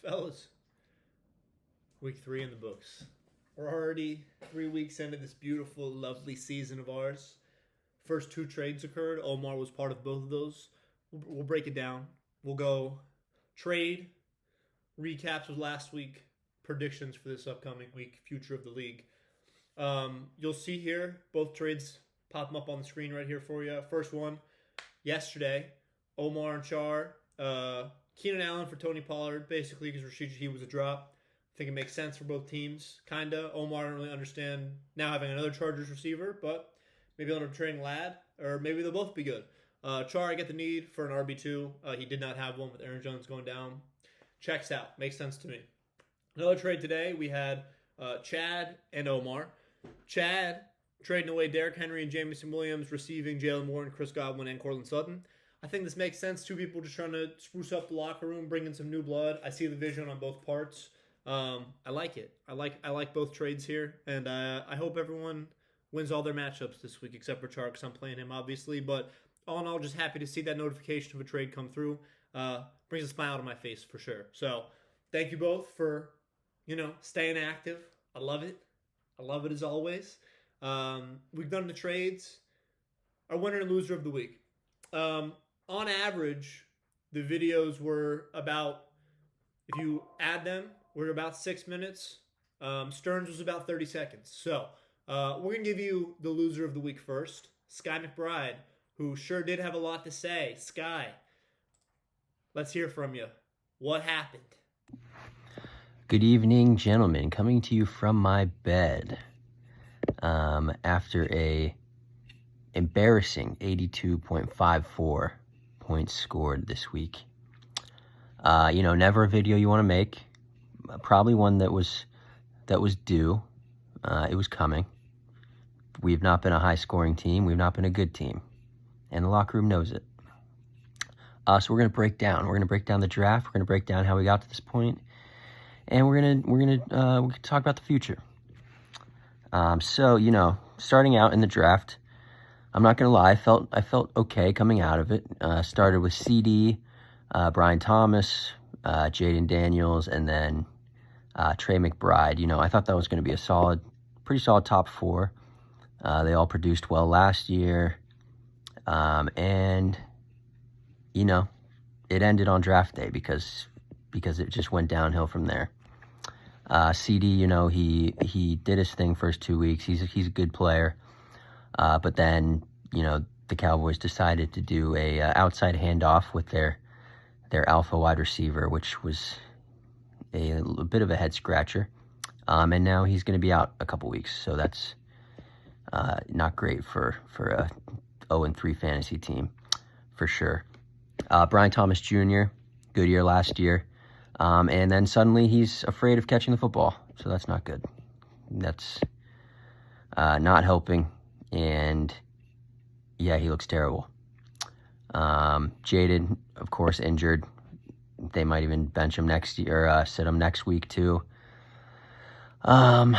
Fellas, week 3 in the books. We're already 3 weeks into this beautiful, lovely season of ours. First 2 trades occurred. Omar was part of both of those. We'll break it down. We'll go trade, recaps of last week, predictions for this upcoming week, future of the league. You'll see here both trades pop them up on the screen right here for you. First one, yesterday, Omar and Char. Keenan Allen for Tony Pollard, basically because Rashid Shaheed was a drop. I think it makes sense for both teams, kind of. Omar, I don't really understand now having another Chargers receiver, but maybe they'll end up trading Ladd, or maybe they'll both be good. Char, I get the need for an RB2. He did not have one with Aaron Jones going down. Checks out. Makes sense to me. Another trade today, we had Chad and Omar. Chad trading away Derrick Henry and Jameson Williams, receiving Jalen Warren, Chris Godwin, and Courtland Sutton. I think this makes sense. 2 people just trying to spruce up the locker room, bring in some new blood. I see the vision on both parts. I like it. I like both trades here, and I hope everyone wins all their matchups this week, except for Char, because I'm playing him, obviously. But all in all, just happy to see that notification of a trade come through. Brings a smile to my face for sure. So thank you both for, staying active. I love it. I love it as always. We've done the trades. Our winner and loser of the week. On average, the videos were about, if you add them, we're about 6 minutes. Stearns was about 30 seconds. So we're going to give you the loser of the week first. Sky McBride, who sure did have a lot to say. Sky, let's hear from you. What happened? Good evening, gentlemen. Coming to you from my bed after a embarrassing 82.54 points scored this week. Never a video you want to make. Probably one that was due. It was coming. We've not been a high-scoring team. We've not been a good team, and the locker room knows it. So we're gonna break down. We're gonna break down the draft. We're gonna break down how we got to this point, and we're gonna talk about the future. Starting out in the draft, I'm not gonna lie. I felt okay coming out of it. Started with CD, Brian Thomas, Jaden Daniels, and then Trey McBride. I thought that was going to be a pretty solid top 4. They all produced well last year, and it ended on draft day because it just went downhill from there. CD, he did his thing first 2 weeks. He's a good player. But then, the Cowboys decided to do a outside handoff with their alpha wide receiver, which was a bit of a head scratcher. And now he's going to be out a couple weeks, so that's not great for a 0-3 fantasy team, for sure. Brian Thomas Jr., good year last year. And then suddenly he's afraid of catching the football, so that's not good. That's not helping. And yeah, he looks terrible. Jaden, of course, injured. They might even bench him next year, or sit him next week too. But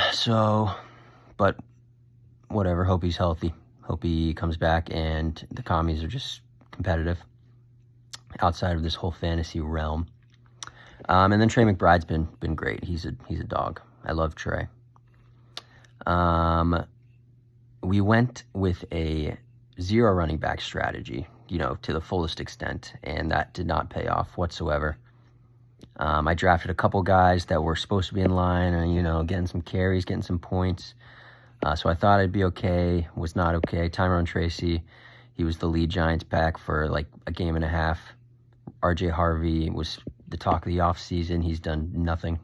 whatever. Hope he's healthy. Hope he comes back, and the commies are just competitive outside of this whole fantasy realm. And then Trey McBride's been great. He's a dog. I love Trey. We went with a 0 running back strategy, to the fullest extent, and that did not pay off whatsoever. I drafted a couple guys that were supposed to be in line and, getting some carries, getting some points. So I thought I'd be okay, was not okay. Tyrone Tracy, he was the lead Giants back for like a game and a half. RJ Harvey was the talk of the offseason. He's done nothing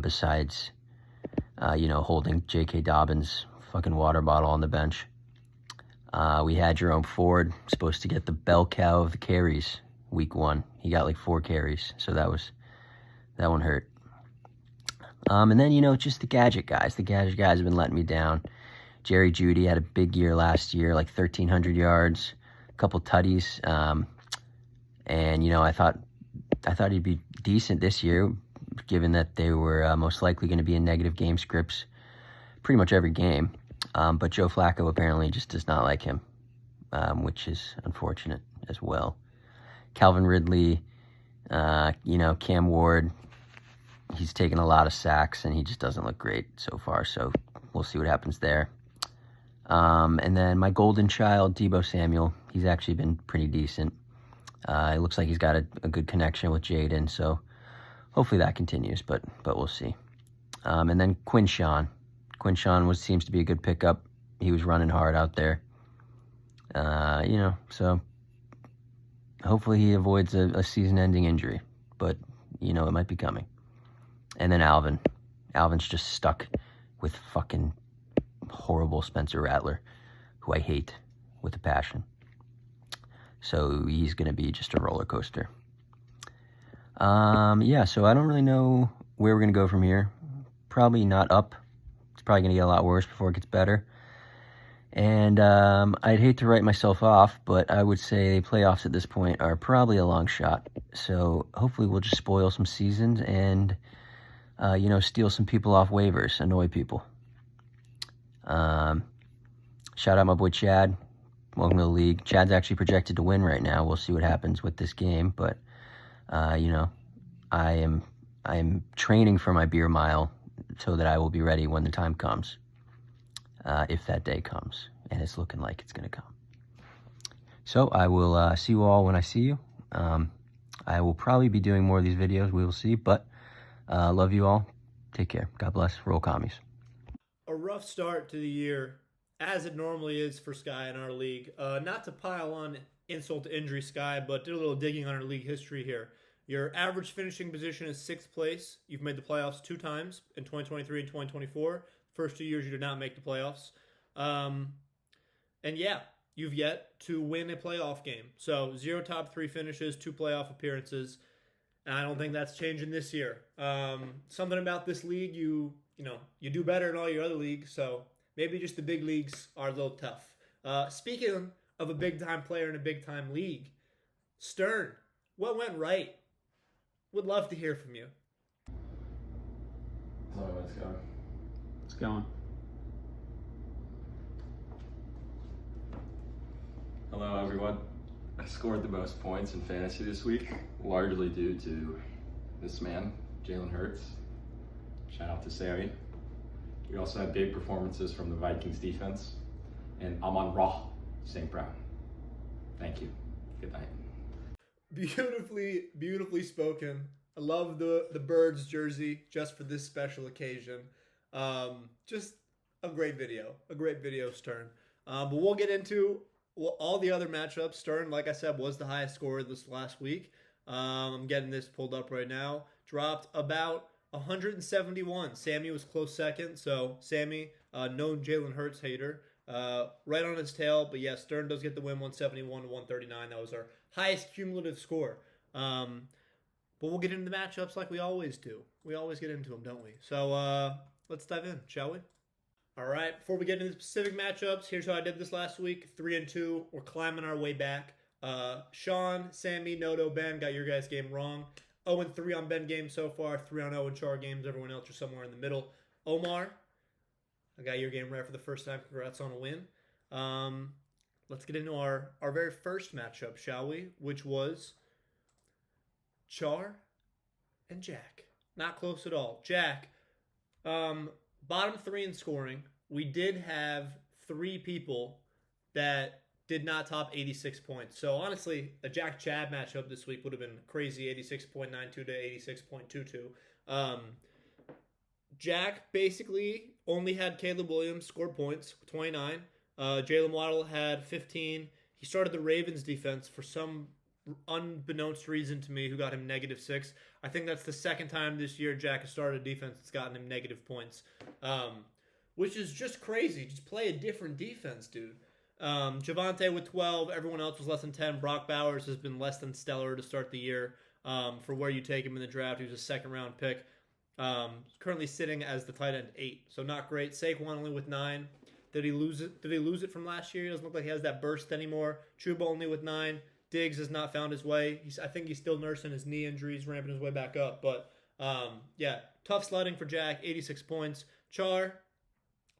besides, holding J.K. Dobbins' fucking water bottle on the bench. We had Jerome Ford, supposed to get the bell cow of the carries week 1. He got like 4 carries, so that one hurt. And then, just the gadget guys. The gadget guys have been letting me down. Jerry Jeudy had a big year last year, like 1,300 yards, a couple tutties. And, I thought he'd be decent this year, given that they were most likely going to be in negative game scripts pretty much every game. But Joe Flacco apparently just does not like him, which is unfortunate as well. Calvin Ridley, Cam Ward, he's taken a lot of sacks, and he just doesn't look great so far, so we'll see what happens there. And then my golden child, Deebo Samuel, he's actually been pretty decent. It looks like he's got a good connection with Jaden, so hopefully that continues, but we'll see. And then Quinshawn. Quinshawn seems to be a good pickup. He was running hard out there. So hopefully he avoids a season-ending injury, but, it might be coming. And then Alvin. Alvin's just stuck with fucking horrible Spencer Rattler, who I hate with a passion. So he's going to be just a roller coaster. So I don't really know where we're going to go from here. Probably not up. It's probably going to get a lot worse before it gets better. And I'd hate to write myself off, but I would say playoffs at this point are probably a long shot. So hopefully we'll just spoil some seasons and, steal some people off waivers, annoy people. Shout out my boy Chad. Welcome to the league. Chad's actually projected to win right now. We'll see what happens with this game, but I am training for my beer mile so that I will be ready when the time comes, if that day comes, and it's looking like it's going to come. So I will see you all when I see you. I will probably be doing more of these videos. We will see, but love you all. Take care. God bless. Roll commies. A rough start to the year, as it normally is for Sky in our league. Not to pile on insult to injury, Sky, but did a little digging on our league history here. Your average finishing position is 6th place. You've made the playoffs 2 times in 2023 and 2024. First 2 years you did not make the playoffs. You've yet to win a playoff game. So 0 top 3 finishes, 2 playoff appearances. And I don't think that's changing this year. Something about this league, you do better in all your other leagues, so maybe just the big leagues are a little tough. Speaking of a big-time player in a big-time league, Stern, what went right? Would love to hear from you. Let's go. It's going. Hello, everyone. I scored the most points in fantasy this week, largely due to this man, Jalen Hurts. Shout out to Sami. We also had big performances from the Vikings defense and Amon-Ra St. Brown. Thank you. Good night. Beautifully spoken. I love the Birds jersey just for this special occasion. Just a great video, Stern. But we'll get into all the other matchups. Stern, like I said, was the highest scorer this last week. I'm getting this pulled up right now. Dropped about 171. Sami was close second. So Sami, no Jalen Hurts hater, right on his tail. But yeah, Stern does get the win, 171 to 139. That was our highest cumulative score. But we'll get into the matchups like we always do. We always get into them, don't we? So let's dive in, shall we? All right, before we get into the specific matchups, here's how I did this last week. 3-2. We're climbing our way back. Sean, Sami, Noto, Ben got your guys' game wrong. 0-3 on Ben games so far. 3-0 in Char games. Everyone else are somewhere in the middle. Omar, I got your game right for the first time. Congrats on a win. Let's get into our very first matchup, shall we? Which was Char and Jack. Not close at all. Jack, bottom 3 in scoring. We did have 3 people that did not top 86 points. So honestly, a Jack Chad matchup this week would have been crazy, 86.92 to 86.22. Jack basically only had Caleb Williams score points, 29. Jalen Waddle had 15. He started the Ravens defense for some unbeknownst reason to me, who got him -6. I think that's the second time this year Jack has started a defense that's gotten him negative points, which is just crazy. Just play a different defense, dude. Javonte with 12. Everyone else was less than 10. Brock Bowers has been less than stellar to start the year. For where you take him in the draft, he was a second-round pick. Currently sitting as the tight end 8, so not great. Saquon only with 9. Did he lose it? Did he lose it from last year? He doesn't look like he has that burst anymore. Chuba only with 9. Diggs has not found his way. I think he's still nursing his knee injuries, ramping his way back up. But, tough sledding for Jack, 86 points. Char,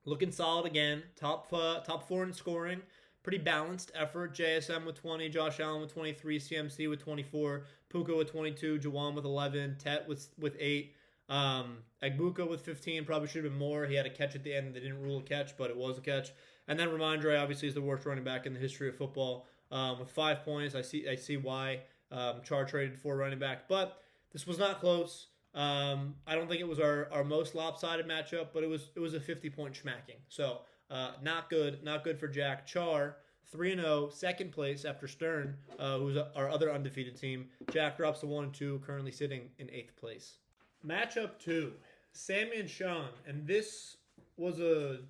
looking solid again. Top 4 in scoring. pretty balanced effort. JSM with 20, Josh Allen with 23, CMC with 24, Puka with 22, Jawan with 11, Tet with 8, Agbuka with 15. Probably should have been more. He had a catch at the end. They didn't rule a catch, but it was a catch. And then Ramondre obviously is the worst running back in the history of football with 5 points. I see why Char traded for running back, but this was not close. I don't think it was our most lopsided matchup, but it was a 50-point schmacking. So not good for Jack. Char 3-0, second place after Stern, who's our other undefeated team. Jack drops to 1-2, currently sitting in 8th place. Matchup 2, Sami and Sean, and this was a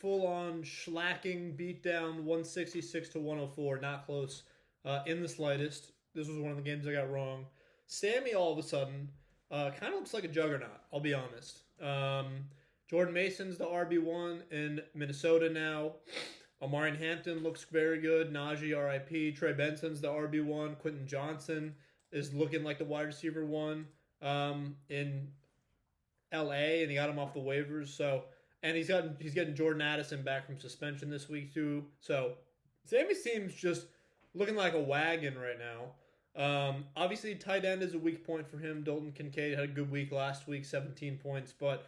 full-on schlacking beatdown, 166-104, not close in the slightest. This was one of the games I got wrong. Sami all of a sudden kind of looks like a juggernaut, I'll be honest. Jordan Mason's the RB1 in Minnesota now. Omar in Hampton looks very good. Najee, RIP. Trey Benson's the RB1. Quentin Johnson is looking like the wide receiver 1 in LA, and he got him off the waivers. So, and he's getting Jordan Addison back from suspension this week too. So Sami's team's just looking like a wagon right now. Obviously, tight end is a weak point for him. Dalton Kincaid had a good week last week, 17 points, but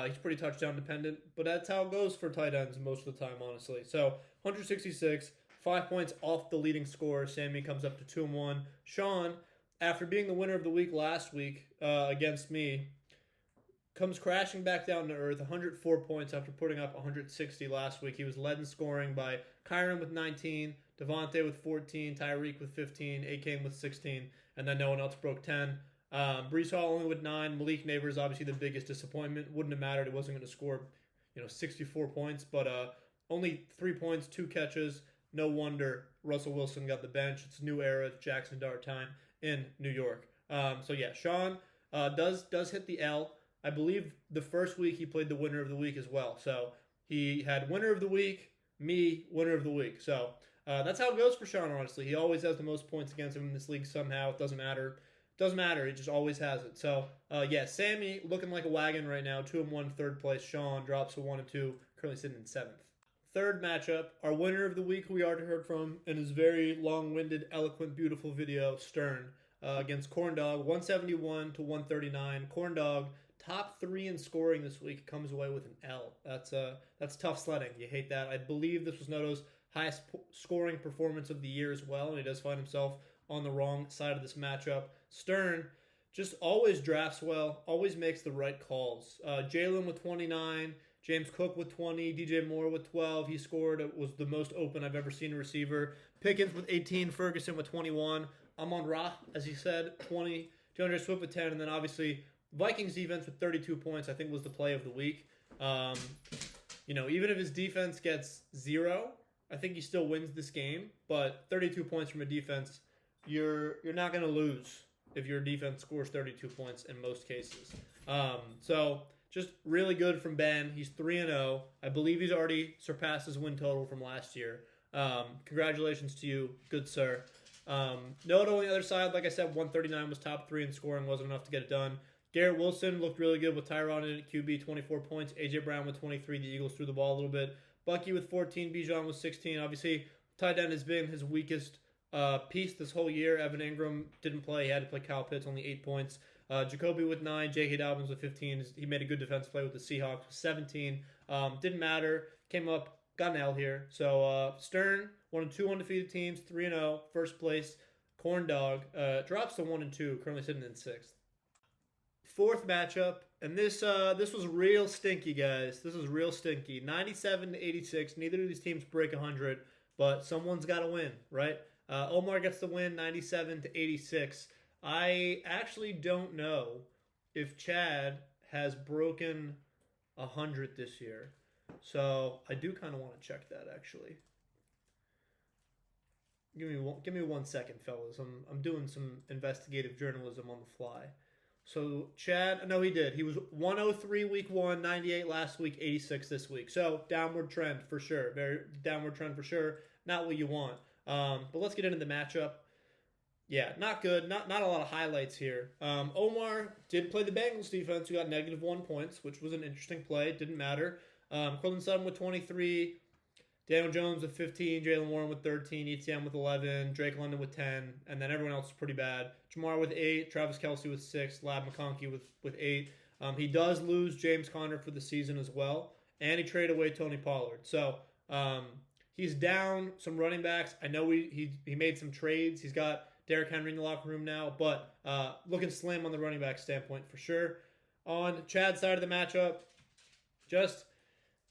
he's pretty touchdown dependent. But that's how it goes for tight ends most of the time, honestly. So 166, 5 points off the leading scorer. Sami comes up to 2-1. Sean, after being the winner of the week last week against me, comes crashing back down to earth. 104 points after putting up 160 last week. He was led in scoring by Kyron with 19, Devontae with 14, Tyreek with 15, A-Kane with 16, and then no one else broke 10. Brees Hall only with 9. Malik Neighbors obviously the biggest disappointment. Wouldn't have mattered. He wasn't going to score, 64 points, but only 3 points, 2 catches. No wonder Russell Wilson got the bench. It's a new era. It's Jackson Dart time in New York. So yeah, Sean does hit the L. I believe the first week he played the winner of the week as well. So he had winner of the week, me, winner of the week. So that's how it goes for Sean, honestly. He always has the most points against him in this league somehow. It doesn't matter. Doesn't matter. He just always has it. So, yeah, Sami looking like a wagon right now. 2-1, third place. Sean drops to 1-2, currently sitting in 7th. Third matchup, our winner of the week who we already heard from in his very long-winded, eloquent, beautiful video, Stern, against Corndog, 171-139. Corndog, top 3 in scoring this week, comes away with an L. That's tough sledding. You hate that. I believe this was Noto's highest scoring performance of the year as well, and he does find himself on the wrong side of this matchup. Stern just always drafts well, always makes the right calls. Jalen with 29, James Cook with 20, DJ Moore with 12. He scored. It was the most open I've ever seen a receiver. Pickens with 18, Ferguson with 21. Amon-Ra, as he said, 20. DeAndre Swift with 10, and then obviously Vikings defense with 32 points, I think was the play of the week. Even if his defense gets 0, I think he still wins this game. But 32 points from a defense, you're not going to lose if your defense scores 32 points in most cases. So just really good from Ben. He's 3-0. I believe he's already surpassed his win total from last year. Congratulations to you, good sir. Noto on the other side, like I said, 139 was top 3 in scoring, wasn't enough to get it done. Garrett Wilson looked really good with Tyron in at QB, 24 points. AJ Brown with 23. The Eagles threw the ball a little bit. Bucky with 14. Bijan with 16. Obviously, tight end has been his weakest piece this whole year. Evan Ingram didn't play. He had to play Kyle Pitts, only 8 points. Jacoby with 9. J.K. Dobbins with 15. He made a good defense play with the Seahawks with 17. Didn't matter. Came up, got an L here. So Stern, one of 2 undefeated teams, 3-0, first place. Corndog drops to 1-2, currently sitting in 6th. Fourth matchup, and this was real stinky, guys. This was real stinky. 97-86. Neither of these teams break 100, but someone's got to win, right? Omar gets the win, 97-86. I actually don't know if Chad has broken 100 this year, so I do kind of want to check that actually. Give me 1 second, fellas. I'm doing some investigative journalism on the fly. So Chad, no, he did. He was 103 week 1, 98 last week, 86 this week. So downward trend for sure. Very downward trend for sure. Not what you want. But let's get into the matchup. Yeah, not good. Not a lot of highlights here. Omar did play the Bengals defense, who got -1 points, which was an interesting play. It didn't matter. Cortland Sutton with 23. Daniel Jones with 15, Jalen Warren with 13, ETN with 11, Drake London with 10, and then everyone else is pretty bad. Jamar with 8, Travis Kelce with 6, Lab McConkey with 8. He does lose James Conner for the season as well, and he traded away Tony Pollard. So he's down some running backs. I know he made some trades. He's got Derrick Henry in the locker room now, but looking slim on the running back standpoint for sure. On Chad's side of the matchup, just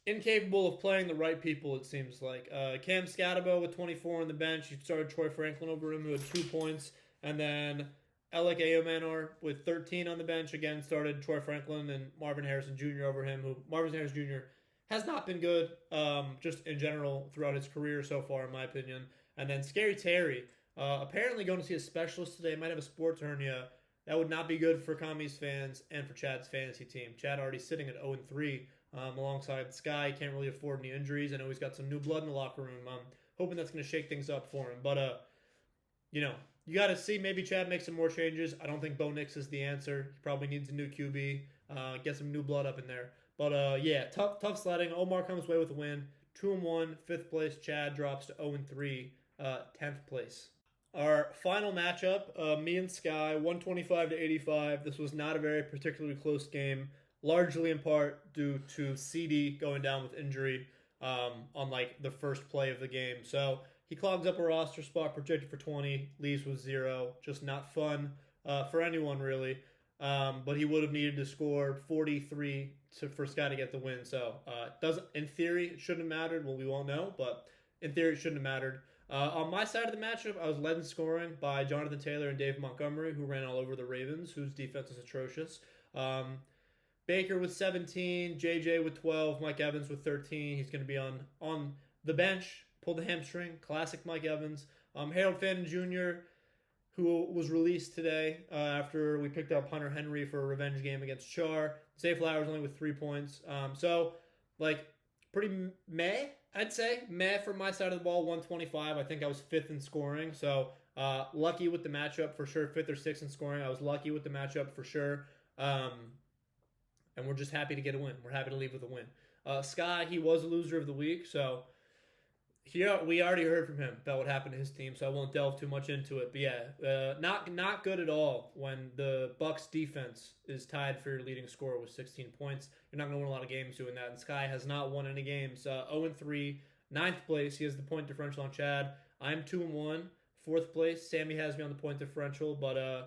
incapable of playing the right people, it seems like. Cam Scatabo with 24 on the bench. He started Troy Franklin over him, who had 2 points. And then Alec Ayomanor with 13 on the bench. Again, started Troy Franklin and Marvin Harrison Jr. over him, who Marvin Harrison Jr. has not been good just in general throughout his career so far, in my opinion. And then Scary Terry, apparently going to see a specialist today. Might have a sports hernia. That would not be good for Kami's fans and for Chad's fantasy team. Chad already sitting at 0-3 alongside Sky. Can't really afford any injuries. I know he's got some new blood in the locker room. I'm hoping that's going to shake things up for him. But, you got to see maybe Chad make some more changes. I don't think Bo Nix is the answer. He probably needs a new QB. Get some new blood up in there. But, yeah, tough sledding. Omar comes away with a win. 2-1, 5th place. Chad drops to 0-3, 10th place. Our final matchup, me and Sky, 125-85. This was not a very particularly close game, largely in part due to CD going down with injury on like the first play of the game. So he clogs up a roster spot projected for 20, leaves with 0. Just not fun for anyone really. But he would have needed to score 43 for Sky to get the win. So in theory, it shouldn't have mattered. Well, we won't know, but in theory, it shouldn't have mattered. On my side of the matchup, I was led in scoring by Jonathan Taylor and Dave Montgomery, who ran all over the Ravens, whose defense is atrocious. Baker with 17, JJ with 12, Mike Evans with 13. He's going to be on the bench, pulled a hamstring, classic Mike Evans. Harold Fannin Jr., who was released today after we picked up Hunter Henry for a revenge game against Char. Zay Flowers only with 3 points. Pretty meh, I'd say. Meh from my side of the ball, 125. I think I was 5th in scoring. So lucky with the matchup for sure. 5th or 6th in scoring. I was lucky with the matchup for sure. And we're just happy to get a win. We're happy to leave with a win. Sky, he was a loser of the week. So here we already heard from him about what happened to his team. So I won't delve too much into it. But yeah, not good at all when the Bucks defense is tied for your leading scorer with 16 points. You're not going to win a lot of games doing that. And Sky has not won any games. 0-3, 9th place. He has the point differential on Chad. I'm 2-1, 4th place. Sami has me on the point differential, but I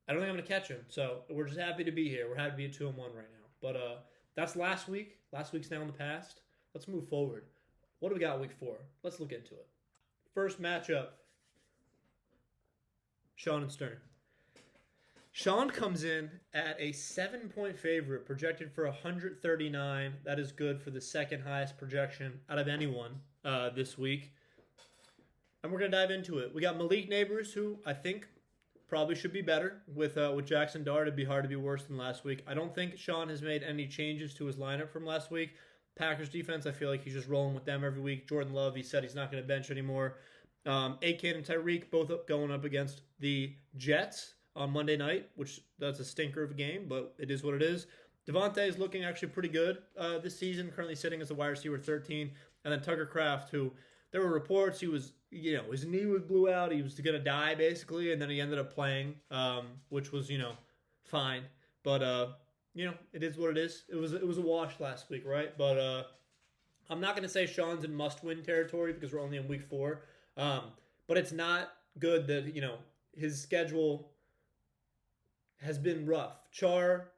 don't think I'm going to catch him. So we're just happy to be here. We're happy to be at 2-1 right now. But that's last week. Last week's now in the past. Let's move forward. What do we got week 4? Let's look into it. First matchup, Sean and Stern. Sean comes in at a 7-point favorite, projected for 139. That is good for the second highest projection out of anyone this week. And we're going to dive into it. We got Malik Neighbors, who I think probably should be better. With Jackson Dart, it'd be hard to be worse than last week. I don't think Sean has made any changes to his lineup from last week. Packers defense, I feel like he's just rolling with them every week. Jordan Love, he said he's not going to bench anymore. A-Kane and Tyreek both going up against the Jets on Monday night, which that's a stinker of a game, but it is what it is. Devontae is looking actually pretty good this season, currently sitting as a wide receiver 13. And then Tucker Kraft, who there were reports he was, his knee was blew out. He was going to die basically, and then he ended up playing, which was, fine. But it is what it is. It was a wash last week, right? But I'm not going to say Sean's in must-win territory because we're only in week 4. But it's not good that, his schedule has been rough. Char,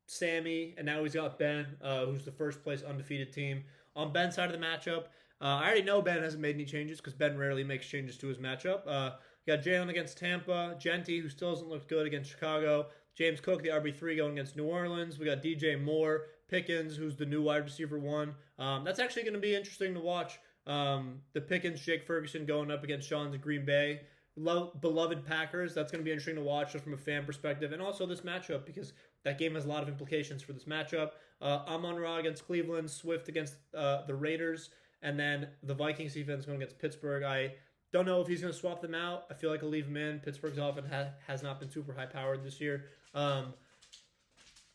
Sami, and now he's got Ben, who's the first place undefeated team. On Ben's side of the matchup, I already know Ben hasn't made any changes because Ben rarely makes changes to his matchup. You got Jalen against Tampa, Genty, who still hasn't looked good against Chicago, James Cook, the RB3, going against New Orleans. We got DJ Moore, Pickens, who's the new wide receiver 1. That's actually going to be interesting to watch. The Pickens, Jake Ferguson going up against Sean's Green Bay. Beloved Packers. That's going to be interesting to watch just from a fan perspective. And also this matchup, because that game has a lot of implications for this matchup. Amon-Ra against Cleveland, Swift against the Raiders, and then the Vikings defense going against Pittsburgh. I don't know if he's going to swap them out. I feel like I'll leave him in. Pittsburgh's offense has not been super high-powered this year. I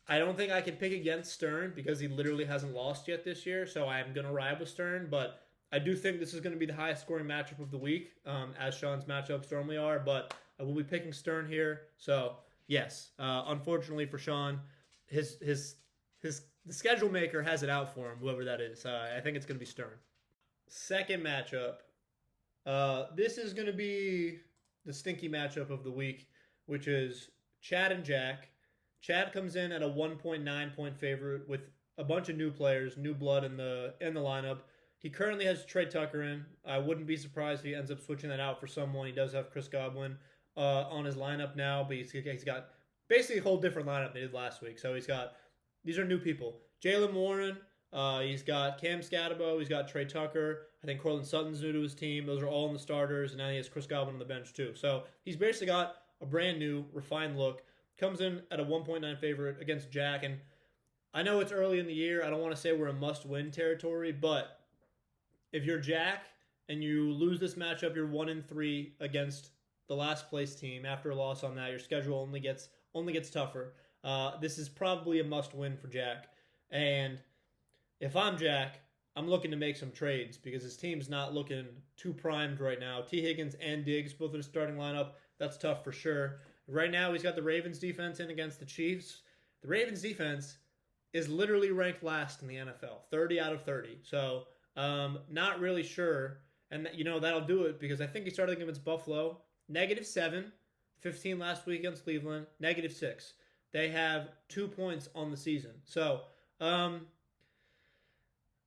don't think I can pick against Stern because he literally hasn't lost yet this year, so I'm going to ride with Stern, but I do think this is going to be the highest scoring matchup of the week, as Sean's matchups normally are, but I will be picking Stern here. So, yes, unfortunately for Sean, the schedule maker has it out for him, whoever that is. I think it's going to be Stern. Second matchup. This is going to be the stinky matchup of the week, which is Chad and Jack. Chad comes in at a 1.9 point favorite with a bunch of new players, new blood in the lineup. He currently has Trey Tucker in. I wouldn't be surprised if he ends up switching that out for someone. He does have Chris Godwin on his lineup now, but he's got basically a whole different lineup than he did last week. So these are new people. Jalen Warren, he's got Cam Scatabo, he's got Trey Tucker. I think Cortland Sutton's new to his team. Those are all in the starters, and now he has Chris Godwin on the bench too. So he's basically got a brand new, refined look. Comes in at a 1.9 favorite against Jack, and I know it's early in the year. I don't want to say we're in must-win territory, but if you're Jack and you lose this matchup, you're 1-3 against the last place team. After a loss on that, your schedule only gets tougher. This is probably a must-win for Jack. And if I'm Jack, I'm looking to make some trades because his team's not looking too primed right now. T. Higgins and Diggs, both in the starting lineup. That's tough for sure. Right now, he's got the Ravens defense in against the Chiefs. The Ravens defense is literally ranked last in the NFL, 30 out of 30. So, not really sure. And, that'll do it because I think he started against Buffalo. -7, 15 last week against Cleveland, -6. They have 2 points on the season. So,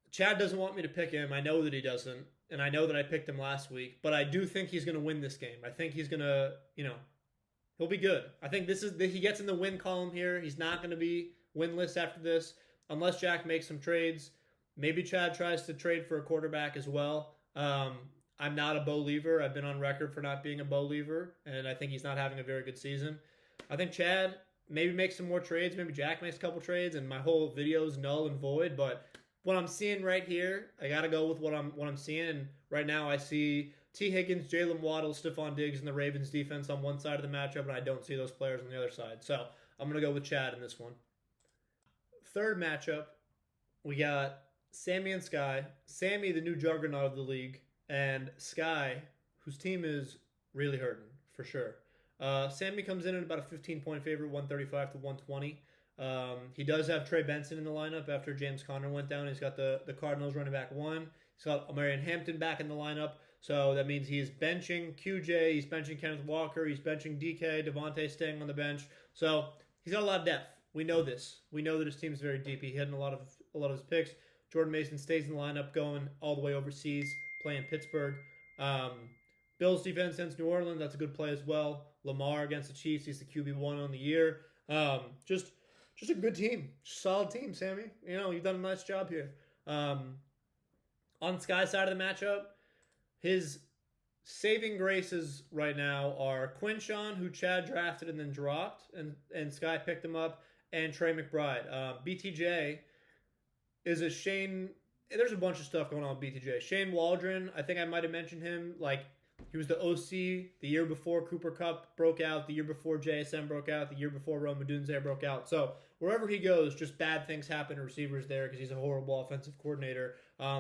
Chad doesn't want me to pick him. I know that he doesn't. And I know that I picked him last week. But I do think he's going to win this game. I think he's going to, he'll be good. I think he gets in the win column here. He's not going to be winless after this unless Jack makes some trades. Maybe Chad tries to trade for a quarterback as well. I'm not a believer. I've been on record for not being a believer, and I think he's not having a very good season. I think Chad maybe makes some more trades. Maybe Jack makes a couple trades, and my whole video is null and void. But what I'm seeing right here, I got to go with what I'm seeing. And right now, I see T. Higgins, Jalen Waddle, Stephon Diggs, and the Ravens defense on one side of the matchup, and I don't see those players on the other side. So I'm going to go with Chad in this one. Third matchup, we got Sami and Sky. Sami, the new juggernaut of the league, and Sky, whose team is really hurting, for sure. Sami comes in at about a 15-point favorite, 135 to 120. He does have Trey Benson in the lineup after James Conner went down. He's got the Cardinals running back 1. He's got Omar Hampton back in the lineup. So that means he's benching QJ, he's benching Kenneth Walker, he's benching DK, Devontae staying on the bench. So he's got a lot of depth. We know this. We know that his team's very deep. He hit in a lot of his picks. Jordan Mason stays in the lineup, going all the way overseas, playing Pittsburgh. Bills defense against New Orleans, that's a good play as well. Lamar against the Chiefs, he's the QB1 on the year. Just a good team, solid team, Sami. You've done a nice job here. On Sky's side of the matchup, his saving graces right now are Quinshawn, who Chad drafted and then dropped, and Sky picked him up, and Trey McBride. BTJ is a Shane. There's a bunch of stuff going on with BTJ. Shane Waldron, I think I might have mentioned him. He was the OC the year before Cooper Kupp broke out, the year before JSN broke out, the year before Rome Odunze broke out. So wherever he goes, just bad things happen to receivers there because he's a horrible offensive coordinator.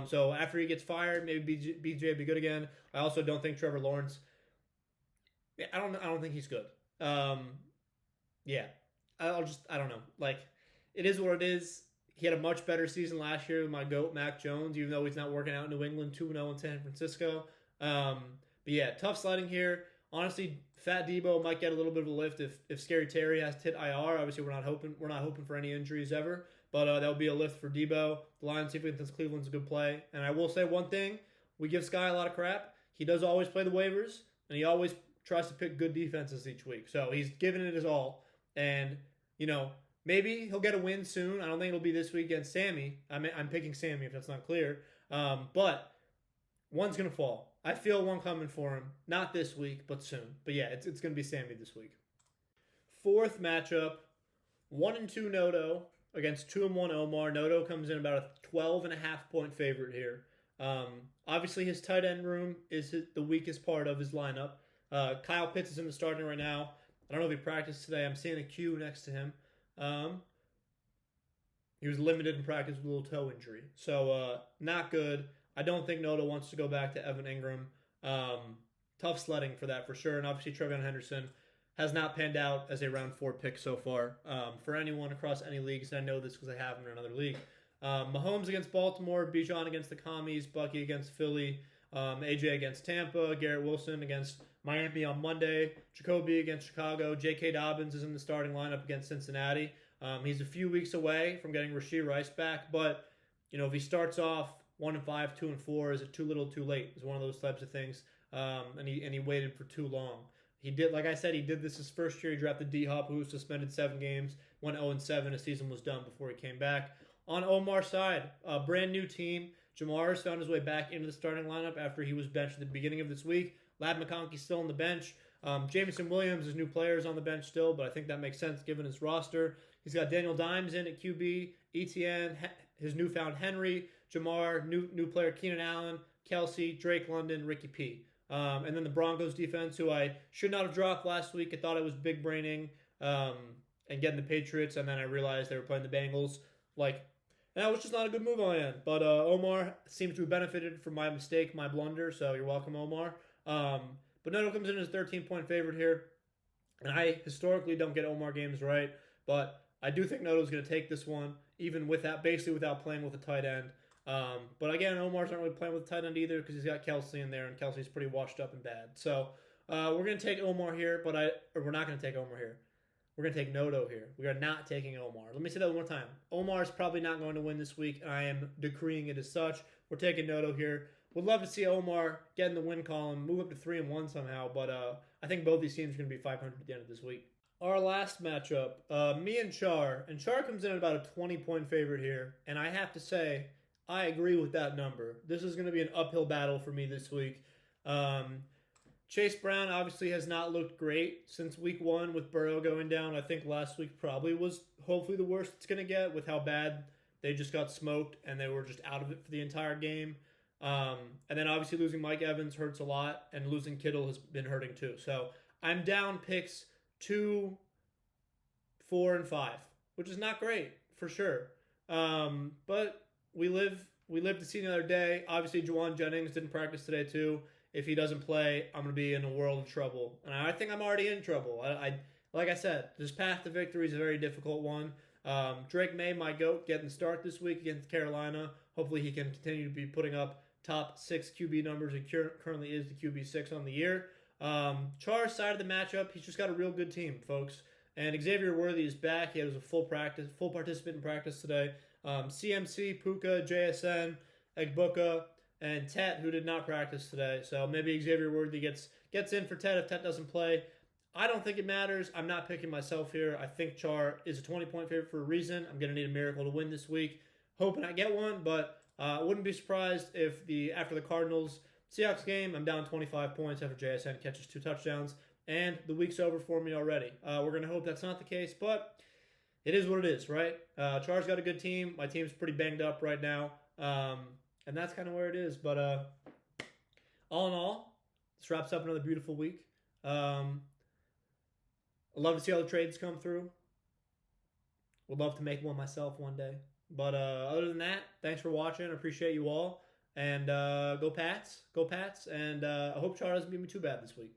So after he gets fired, maybe BJ will be good again. I also don't think Trevor Lawrence. I don't think he's good. Yeah, I don't know. It is what it is. He had a much better season last year with my GOAT, Mac Jones, even though he's not working out in New England, 2-0 in San Francisco. But yeah, tough sledding here. Honestly, Fat Debo might get a little bit of a lift if Scary Terry has to hit IR. Obviously, we're not hoping for any injuries ever, but that would be a lift for Debo. The Lions defense against Cleveland's a good play. And I will say one thing: we give Sky a lot of crap. He does always play the waivers, and he always tries to pick good defenses each week. So he's giving it his all, and maybe he'll get a win soon. I don't think it'll be this week against Sami. I'm picking Sami if that's not clear. But one's going to fall. I feel one coming for him. Not this week, but soon. But yeah, it's going to be Sami this week. Fourth matchup, 1-2 Noto against 2-1 Omar. Noto comes in about a 12.5-point favorite here. Obviously, his tight end room is the weakest part of his lineup. Kyle Pitts is in the starting right now. I don't know if he practiced today. I'm seeing a Q next to him. He was limited in practice with a little toe injury. So, not good. I don't think Noto wants to go back to Evan Ingram. Tough sledding for that for sure. And obviously Trevion Henderson has not panned out as a round 4 pick so far for anyone across any leagues. And I know this because I have him in another league. Mahomes against Baltimore, Bijan against the Commies, Bucky against Philly, AJ against Tampa, Garrett Wilson against Miami on Monday, Jacoby against Chicago, J.K. Dobbins is in the starting lineup against Cincinnati. He's a few weeks away from getting Rashee Rice back, but if he starts off 1-5, 2-4, is it too little, too late? It's one of those types of things, and he waited for too long. He did, like I said, he did this his first year. He drafted D-Hop, who was suspended 7 games, went 0-7. His season was done before he came back. On Omar's side, a brand new team. Jamar has found his way back into the starting lineup after he was benched at the beginning of this week. Lab McConkey's still on the bench. Jameson Williams, his new player, is on the bench still, but I think that makes sense given his roster. He's got Daniel Dimes in at QB, ETN, his newfound Henry, Jamar, new player Keenan Allen, Kelsey, Drake London, Ricky P. And then the Broncos defense, who I should not have dropped last week. I thought I was big braining and getting the Patriots, and then I realized they were playing the Bengals. That was just not a good move on my end. But Omar seems to have benefited from my mistake, my blunder, so you're welcome, Omar. But Noto comes in as a 13-point favorite here. And I historically don't get Omar games right, but I do think Noto's going to take this one, even basically without playing with a tight end. But again, Omar's not really playing with a tight end either because he's got Kelsey in there, and Kelsey's pretty washed up and bad. So we're going to take Omar here, we're not going to take Omar here. We're going to take Noto here. We are not taking Omar. Let me say that one more time. Omar is probably not going to win this week, and I am decreeing it as such. We're taking Noto here. Would love to see Omar get in the win column, move up to 3-1 somehow, but I think both these teams are going to be 500 at the end of this week. Our last matchup, me and Char comes in at about a 20-point favorite here, and I have to say, I agree with that number. This is going to be an uphill battle for me this week. Chase Brown obviously has not looked great since week 1 with Burrow going down. I think last week probably was hopefully the worst it's going to get with how bad they just got smoked and they were just out of it for the entire game. And then obviously losing Mike Evans hurts a lot, and losing Kittle has been hurting too. So I'm down picks 2, 4, and 5, which is not great for sure. But we live to see another day. Obviously, Juwan Jennings didn't practice today too. If he doesn't play, I'm going to be in a world of trouble. And I think I'm already in trouble. Like I said, this path to victory is a very difficult one. Drake May, my GOAT, getting the start this week against Carolina. Hopefully he can continue to be putting up top 6 QB numbers. He currently is the QB 6 on the year. Char's side of the matchup, he's just got a real good team, folks. And Xavier Worthy is back. He was a full participant in practice today. CMC, Puka, JSN, Egbuka, and Tet, who did not practice today. So maybe Xavier Worthy gets in for Tet if Tet doesn't play. I don't think it matters. I'm not picking myself here. I think Char is a 20-point favorite for a reason. I'm going to need a miracle to win this week. Hoping I get one, but I wouldn't be surprised if after the Cardinals-Seahawks game, I'm down 25 points after JSN catches 2 touchdowns, and the week's over for me already. We're going to hope that's not the case, but it is what it is, right? Char's got a good team. My team's pretty banged up right now. And that's kind of where it is. But all in all, this wraps up another beautiful week. I'd love to see all the trades come through. Would love to make one myself one day. But other than that, thanks for watching. I appreciate you all. And go Pats. Go Pats. And I hope Char doesn't beat me too bad this week.